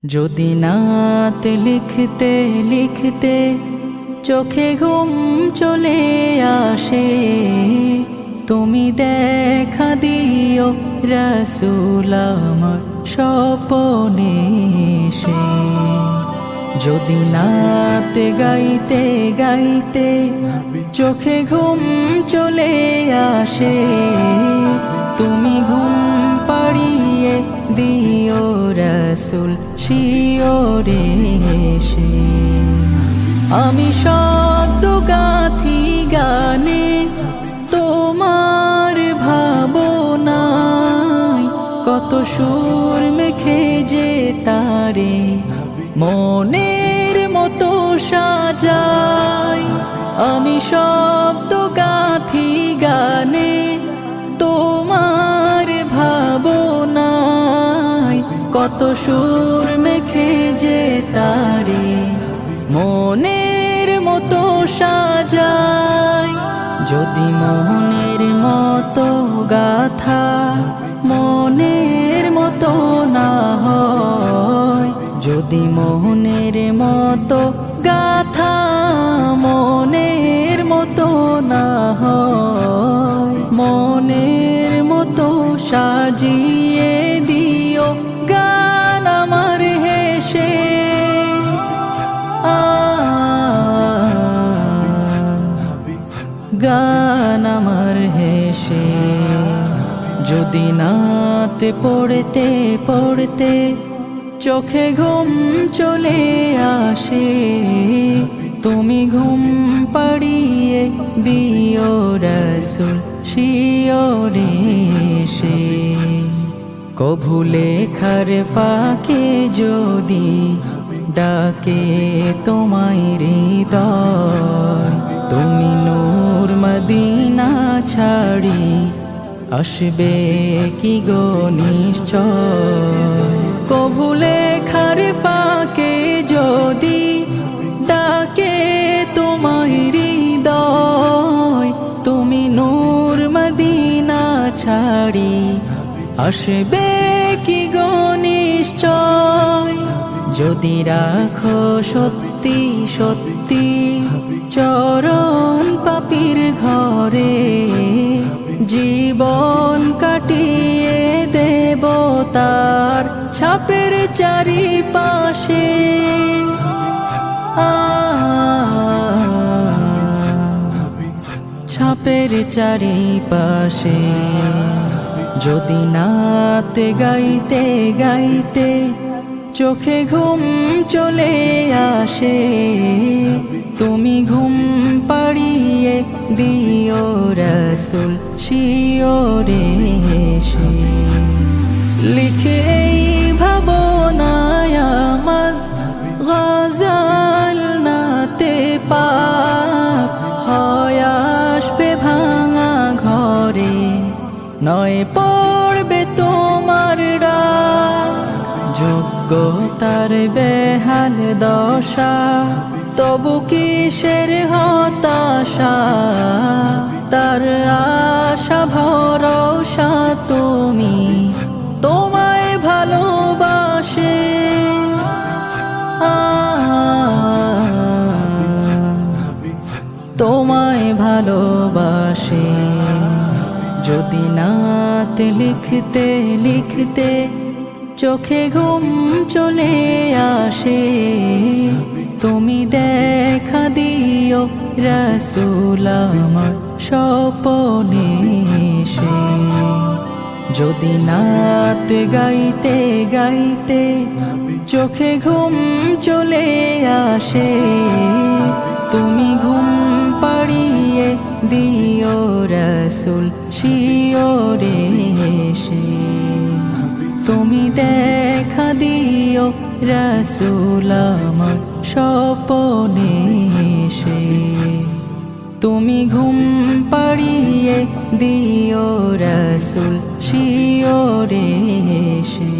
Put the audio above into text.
যদি নাত লিখতে লিখতে চোখে ঘুম চলে আসে, তুমি দেখা দিও রাসূল আমার স্বপ্নে এসে। যদি নাত গাইতে গাইতে চোখে ঘুম চলে আসে, তুমি ঘুম পাড়িয়ে দিও রাসূল শিওরে এসে। আমি শব্দ গাথি গানে তোমার ভাবনায়, কত সুর মেখে যে তারে মনের মতো সাজাই। আমি শব্দ গাথি গানে তোমার ভাবনায়, কত সুর মেখে যে তারে মনের মতো সাজাই। যদি মনের মতো গাথা মনের মতো না হয়, যদি মনের মতো গাথা মনের মতো না হয়, মনের মতো সাজিয়ে দিও গান আমার হেসে। গান আমার হেসে। যদি নাত পড়তে পড়তে চোখে ঘুম চলে আসে, তুমি ঘুম পাড়িয়ে দিও রাসূল শিওরে এসে। কভু লেখার ফাঁকে যদি ডাকে তোমায় হৃদয়, তুমি নূর মদিনা ছাড়ি আসবে কি গো নিশ্চয়। কভু লেখার ফাঁকে যদি ডাকে তোমায় হৃদয়, তুমি নূর মদিনা ছাড়ি আসবে কি গো নিশ্চয়। যদি রাখো সত্যি সত্যি চরণ পাপীর ঘরে, জীবন কাটিয়ে দেব তার ছাপের চারিপাশে। ছাপের চারিপাশে। যদি নাত গাইতে গাইতে চোখে ঘুম চলে আসে, তুমি ঘুম পাড়িয়ে দিও রাসূল শিওরে এসে। লিখে এই ভাবনায় আমার গজল নাতে পাক হয় আসবে ভাঙা ঘরে, নয় পড়বে তোমার ডাক। যোগ্যতার বেহাল দশা, তবু কিসের হতাশা, তার আশা ভরসা তুমি তোমায় ভালোবাসে। তোমায় ভালোবাসে। যদি নাত লিখতে লিখতে চোখে ঘুম চলে আসে, তুমি দেখা দিও রাসূল আমার স্বপ্নে এসে। যদি নাত গাইতে গাইতে চোখে ঘুম চলে আসে, তুমি ঘুম পাড়িয়ে দিও রাসূল শিওরে এসে। তুমি দেখা দিও রাসূল আমার স্বপ্নে এসে। তুমি ঘুম পাড়িয়ে দিও রাসূল শিওরে এসে।